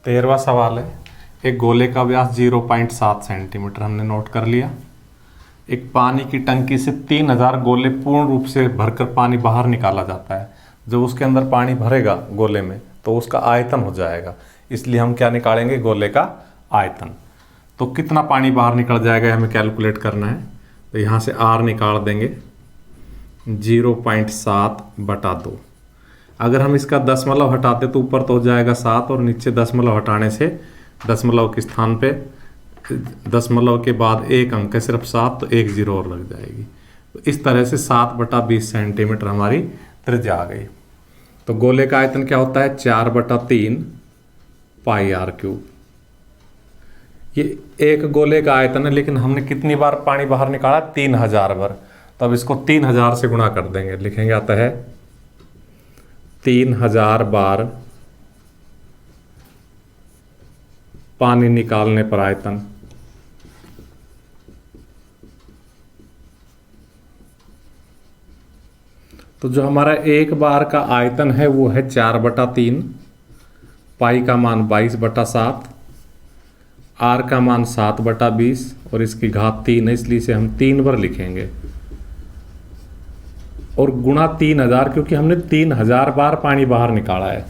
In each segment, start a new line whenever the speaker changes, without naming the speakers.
13वां सवाल है, एक गोले का व्यास 0.7 सेंटीमीटर हमने नोट कर लिया। एक पानी की टंकी से 3000 गोले पूर्ण रूप से भरकर पानी बाहर निकाला जाता है। जब उसके अंदर पानी भरेगा गोले में तो उसका आयतन हो जाएगा, इसलिए हम क्या निकालेंगे, गोले का आयतन। तो कितना पानी बाहर निकल जाएगा हमें कैलकुलेट करना है। तो यहाँ से R निकाल देंगे 0.7/2। अगर हम इसका दशमलव हटाते तो ऊपर तो हो जाएगा 7 और नीचे दशमलव हटाने से दशमलव के स्थान पे दशमलव के बाद एक अंक है सिर्फ 7, तो एक जीरो और लग जाएगी। तो इस तरह से 7/20 सेंटीमीटर हमारी त्रिज्या आ गई। तो गोले का आयतन क्या होता है, 4/3 πr³। ये एक गोले का आयतन है, लेकिन हमने कितनी बार पानी बाहर निकाला, 3000 बार। तो अब इसको 3000 से गुणा कर देंगे, लिखेंगे आता है 3000 बार पानी निकालने पर आयतन। तो जो हमारा एक बार का आयतन है वो है 4/3, पाई का मान 22/7, आर का मान 7/20 और इसकी घात 3 है, इसलिए इसे हम 3 बार लिखेंगे और गुणा 3000, क्योंकि हमने 3000 बार पानी बाहर निकाला है।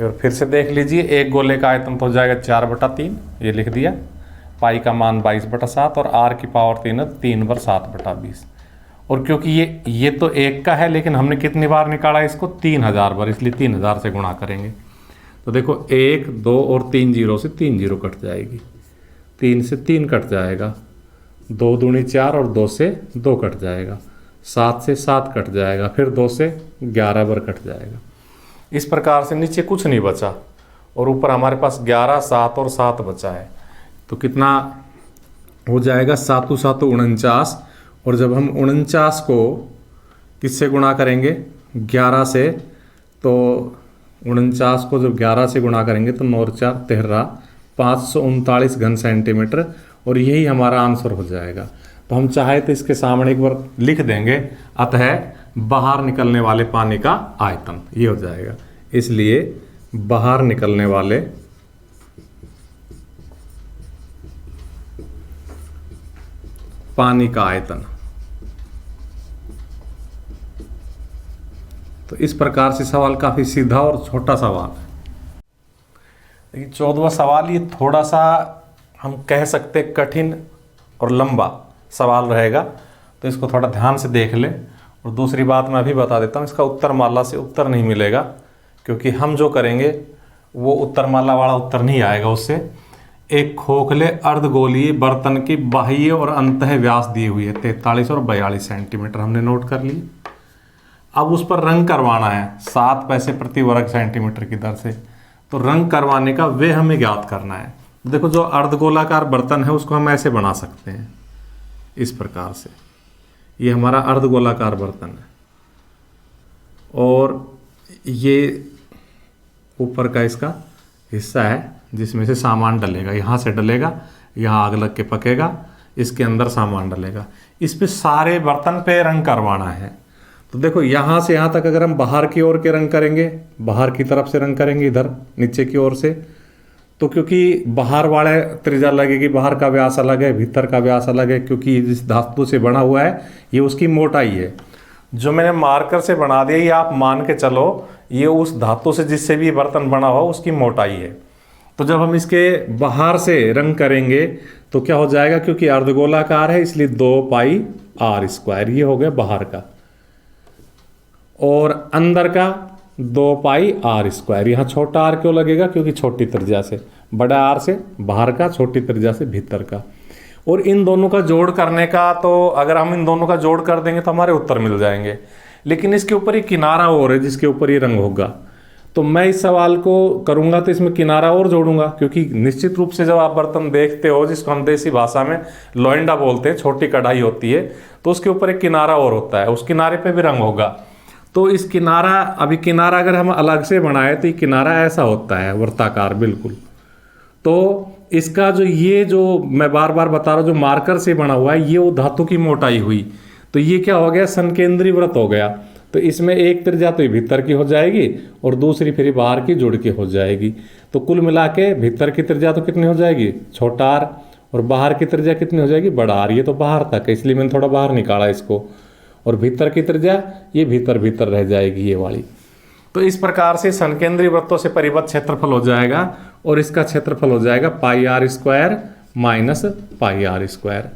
और फिर से देख लीजिए, एक गोले का आयतन तो हो जाएगा 4/3, ये लिख दिया, पाई का मान 22/7 और आर की पावर 3 है, 3 बार 7/20। और क्योंकि ये तो एक का है, लेकिन हमने कितनी बार निकाला इसको, 3000 बार, इसलिए 3000 से गुणा करेंगे। तो देखो 1, 2 और 3 जीरो से 3 जीरो कट जाएगी, 3 से 3 कट जाएगा, 2 दूनी 4 और 2 से 2 कट जाएगा, 7 से 7 कट जाएगा, फिर 2 से 11 बार कट जाएगा। इस प्रकार से नीचे कुछ नहीं बचा और ऊपर हमारे पास 11, 7 और 7 बचा है। तो कितना हो जाएगा, 7 7 49। और जब हम 49 को किससे गुणा करेंगे, 11 से, तो 49 को जब 11 से गुणा करेंगे तो 9 4 13, 539 घन सेंटीमीटर, और यही हमारा आंसर हो जाएगा। तो हम चाहे तो इसके सामने एक बार लिख देंगे, अतः बाहर निकलने वाले पानी का आयतन, ये हो जाएगा। इसलिए बाहर निकलने वाले पानी का आयतन। तो इस प्रकार से सवाल काफी सीधा और छोटा सवाल है। लेकिन 14वां सवाल ये थोड़ा सा हम कह सकते कठिन और लंबा सवाल रहेगा, तो इसको थोड़ा ध्यान से देख ले। और दूसरी बात मैं अभी बता देता हूँ, इसका उत्तर माला से उत्तर नहीं मिलेगा, क्योंकि हम जो करेंगे वो उत्तर माला वाला उत्तर नहीं आएगा उससे। एक खोखले अर्धगोलीय बर्तन की बाह्य और अंतः व्यास दी हुई है 43 और 42 सेंटीमीटर, हमने नोट कर ली। अब उस पर रंग करवाना है 7 पैसे प्रति वर्ग सेंटीमीटर की दर से। तो रंग करवाने का वे हमें ज्ञात करना है। देखो, जो अर्धगोलाकार बर्तन है उसको हम ऐसे बना सकते हैं, इस प्रकार से। ये हमारा अर्धगोलाकार बर्तन है और ये ऊपर का इसका हिस्सा है जिसमें से सामान डलेगा, यहाँ से डलेगा, यहाँ आग लग के पकेगा, इसके अंदर सामान डलेगा। इस पे सारे बर्तन पे रंग करवाना है। तो देखो, यहाँ से यहाँ तक अगर हम बाहर की ओर के रंग करेंगे, बाहर की तरफ से रंग करेंगे, इधर नीचे की ओर से, तो क्योंकि बाहर वाले त्रिज्या लगेगी, बाहर का व्यास अलग है, भीतर का व्यास अलग है, क्योंकि जिस धातु से बना हुआ है ये उसकी मोटाई है। जो मैंने मार्कर से बना दिया, ये आप मान के चलो ये उस धातु से जिससे भी बर्तन बना हुआ उसकी मोटाई है। तो जब हम इसके बाहर से रंग करेंगे तो क्या हो जाएगा, क्योंकि अर्धगोलाकार है इसलिए 2πr², ये हो गया बाहर का, और अंदर का 2πr²। यहाँ छोटा r क्यों लगेगा, क्योंकि छोटी त्रिज्या से, बड़ा r से बाहर का, छोटी त्रिज्या से भीतर का। और इन दोनों का जोड़ करने का, तो अगर हम इन दोनों का जोड़ कर देंगे तो हमारे उत्तर मिल जाएंगे। लेकिन इसके ऊपर ही किनारा और है जिसके ऊपर ये रंग होगा, तो मैं इस सवाल को करूंगा तो इसमें किनारा और जोड़ूंगा, क्योंकि निश्चित रूप से जब आप बर्तन देखते हो, जिसको हम देसी भाषा में लोइंडा बोलते हैं, छोटी कढ़ाई होती है, तो उसके ऊपर एक किनारा और होता है, उस किनारे पे भी रंग होगा। तो इस किनारा, अभी किनारा अगर हम अलग से बनाए तो ये किनारा ऐसा होता है, वृत्ताकार बिल्कुल। तो इसका जो मैं बार बार बता रहा हूँ, जो मार्कर से बना हुआ है, ये वो धातु की मोटाई हुई, तो ये क्या हो गया, संकेंद्री वृत्त हो गया। तो इसमें एक त्रिज्या तो ये भीतर की हो जाएगी और दूसरी फिर बाहर की जुड़ के हो जाएगी। तो कुल मिला के भीतर की त्रिज्या तो कितनी हो जाएगी, छोटा आर, और बाहर की त्रिज्या कितनी हो जाएगी, बड़ा आर। ये तो बाहर तक है इसलिए मैंने थोड़ा बाहर निकाला इसको, और भीतर की त्रिज्या ये भीतर भीतर रह जाएगी ये वाली। तो इस प्रकार से संकेंद्रीय वृत्तों से परिबद्ध क्षेत्रफल हो जाएगा, और इसका क्षेत्रफल हो जाएगा pi R square minus pi R square.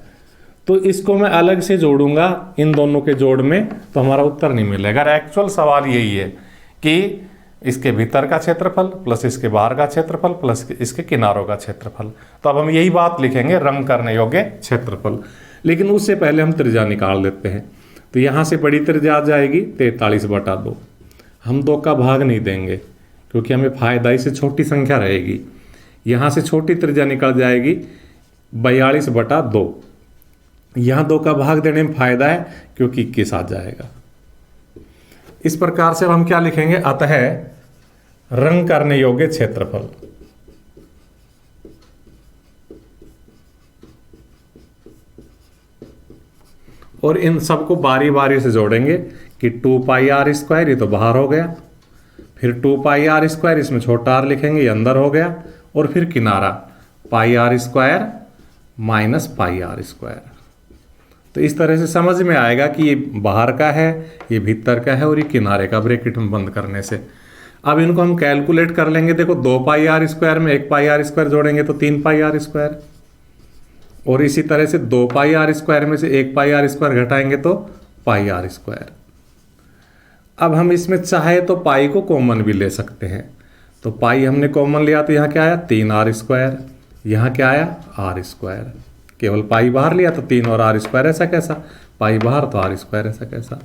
तो इसको मैं अलग से जोड़ूंगा इन दोनों के जोड़ में तो हमारा उत्तर नहीं मिलेगा। एक्चुअल सवाल यही है कि इसके भीतर का क्षेत्रफल प्लस इसके बाहर का क्षेत्रफल प्लस इसके किनारों का क्षेत्रफल। तो अब हम यही बात लिखेंगे, रंग करने योग्य क्षेत्रफल। लेकिन उससे पहले हम त्रिज्या निकाल लेते हैं। तो यहाँ से बड़ी त्रिज्या आ जाएगी 43/2। हम 2 का भाग नहीं देंगे क्योंकि हमें फायदा इससे छोटी संख्या रहेगी। यहाँ से छोटी त्रिज्या निकल जाएगी 42/2। यहाँ 2 का भाग देने में फायदा है क्योंकि 21 आ जाएगा। इस प्रकार से हम क्या लिखेंगे, अतः रंग करने योग्य क्षेत्रफल। और इन सबको बारी बारी से जोड़ेंगे कि 2 पाई आर स्क्वायर, ये तो बाहर हो गया, फिर 2 पाई आर स्क्वायर, इसमें छोटा आर लिखेंगे, ये अंदर हो गया, और फिर किनारा pi R square minus pi R square. तो इस तरह से समझ में आएगा कि ये बाहर का है, ये भीतर का है, और ये किनारे का, ब्रैकेट में बंद करने से। अब इनको हम कैलकुलेट कर लेंगे। देखो 2 पाई आर स्क्वायर में 1 पाई आर स्क्वायर जोड़ेंगे तो 3 पाई आर स्क्वायर, और इसी तरह से 2 पाई आर स्क्वायर में से 1 पाई आर स्क्वायर घटाएंगे तो पाई आर स्क्वायर। अब हम इसमें चाहे तो पाई को कॉमन भी ले सकते हैं। तो पाई हमने कॉमन लिया तो यहाँ क्या आया, 3 आर स्क्वायर, यहाँ क्या आया, आर स्क्वायर। केवल पाई बाहर लिया तो 3 और आर स्क्वायर, ऐसा कैसा, पाई बाहर तो आर स्क्वायर, ऐसा कैसा।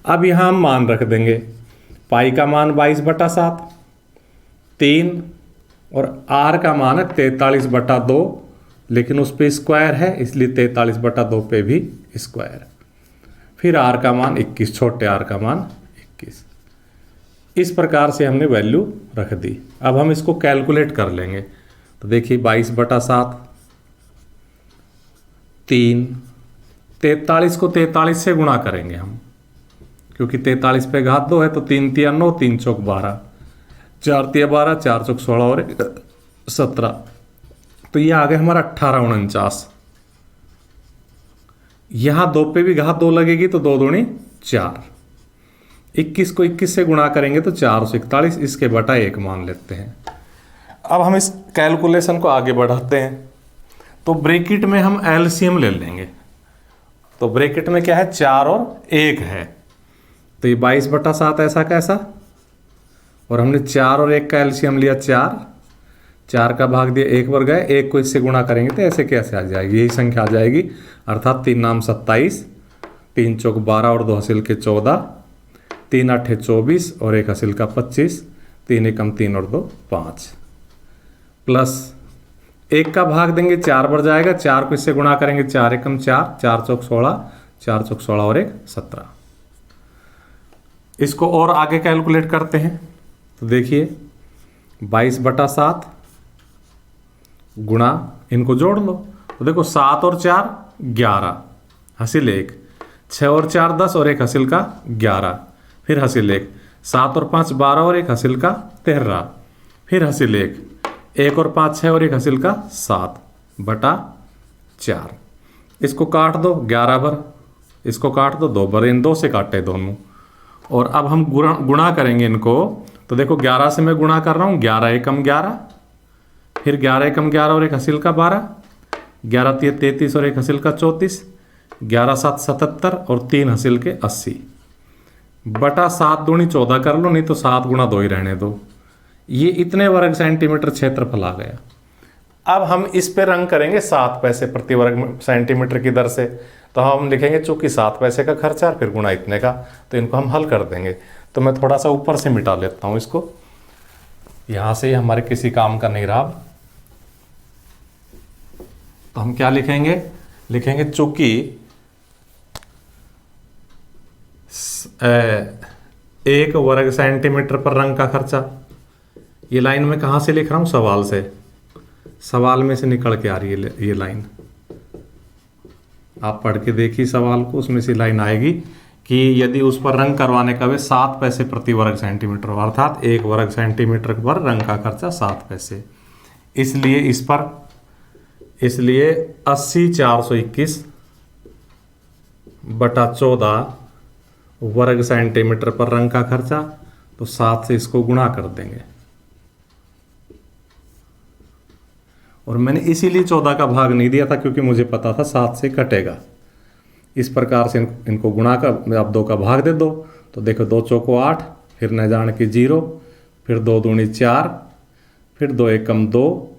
अब यहाँ हम मान रख देंगे, पाई का मान 22/7, 3, और आर का मान है 43/2, लेकिन उस पे स्क्वायर है इसलिए 43/2 पे भी स्क्वायर। फिर आर का मान 21, छोटे आर का मान 21। इस प्रकार से हमने वैल्यू रख दी। अब हम इसको कैलकुलेट कर लेंगे। तो देखिए 22/7, 3, 43 को 43 से गुणा करेंगे हम, क्योंकि 43 पे घात 2 है। तो 3 × 9, 3 × 12, 4 × 12, 4 × 16 और 17। तो ये आ गया हमारा 1849। यहां 2 पे भी घात 2 लगेगी तो 2 दूनी 4। 21 को 21 से गुणा करेंगे तो 4 से 41, इसके बटा 1 मान लेते हैं। अब हम इस कैलकुलेशन को आगे बढ़ाते हैं। तो ब्रैकेट में हम एलसीएम ले लेंगे। तो ब्रैकेट में क्या है, 4 और 1 है। तो ये 22/7 ऐसा कैसा, और हमने 4 और 1 का एलसीएम लिया 4 का भाग दिया 1 पर गए, 1 को इससे गुणा करेंगे तो ऐसे कैसे आ जाएगी, यही संख्या आ जाएगी। अर्थात 3 नाम 27, 3 चौक 12 और 2 हासिल के 14, 3 8 24 और 1 हासिल का 25, 3 एकम 3 और 2 5, प्लस 1 का भाग देंगे 4 बढ़ जाएगा, 4 को इससे गुणा करेंगे 4 एकम 4, 4 चौक 16, 4 चौक 16 और 1 17। इसको और आगे कैलकुलेट करते हैं। तो देखिए 22/7 गुणा, इनको जोड़ लो। तो देखो 7 और 4 11, हासिल 1, 6 और 4 10 और 1 हासिल का 11, फिर हासिल 1, 7 और 5 12 और 1 हासिल का 13, फिर हासिल 1, 1 और 5 6 और 1 हासिल का 7/4। इसको काट दो 11 बार, इसको काट दो 2 बार, इन 2 से काटे दोनों। और अब हम गुणा करेंगे इनको। तो देखो 11 से मैं गुणा कर रहा हूँ, 11 एकम 11, फिर 11 एकम 11 और 1 हासिल का 12, 11 3 33 और 1 हासिल का 34, 11 7 77 और 3 हासिल के 80 बटा 7 दूनी 14 कर लो, नहीं तो 7 गुणा 2 ही रहने दो। ये इतने वर्ग सेंटीमीटर क्षेत्रफल आ गया। अब हम इस पे रंग करेंगे 7 पैसे प्रति वर्ग सेंटीमीटर की दर से। तो हम लिखेंगे चूंकि 7 पैसे का खर्चा फिर गुणा इतने का, तो इनको हम हल कर देंगे। तो मैं थोड़ा सा ऊपर से मिटा लेता हूं इसको, यहां से हमारे किसी काम का नहीं रहा। तो हम क्या लिखेंगे, लिखेंगे चूंकि 1 वर्ग सेंटीमीटर पर रंग का खर्चा, ये लाइन मैं कहां से लिख रहा हूं, सवाल से, सवाल में से निकल के आ रही है ये लाइन। आप पढ़ के देखिए सवाल को, उसमें से लाइन आएगी कि यदि उस पर रंग करवाने का वे 7 पैसे प्रति वर्ग सेंटीमीटर, अर्थात 1 वर्ग सेंटीमीटर पर रंग का खर्चा 7 पैसे। इसलिए इस पर 80/421 बटा 14 वर्ग सेंटीमीटर पर रंग का खर्चा, तो 7 से इसको गुणा कर देंगे। और मैंने इसीलिए 14 का भाग नहीं दिया था क्योंकि मुझे पता था 7 से कटेगा। इस प्रकार से इनको गुणा कर, अब 2 का भाग दे दो, तो देखो 2 चौको 8, फिर न जान की 0, फिर 2 दूनी 4, फिर 2 एकम 2,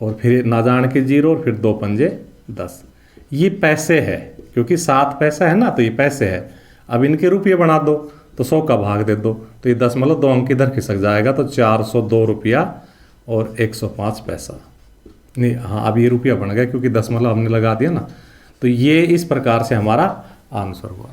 और फिर ना जान की 0, और फिर 2 पंजे 10। ये पैसे है, क्योंकि 7 पैसा है ना, तो ये पैसे है। अब इनके रुपये बना दो, तो 100 का भाग दे दो, तो ये 2 अंक इधर खिसक जाएगा, तो 402 रुपया और 105 पैसा। नहीं, हाँ, अब ये रुपया बन गया क्योंकि 10 हमने लगा दिया ना। तो ये इस प्रकार से हमारा आंसर हुआ।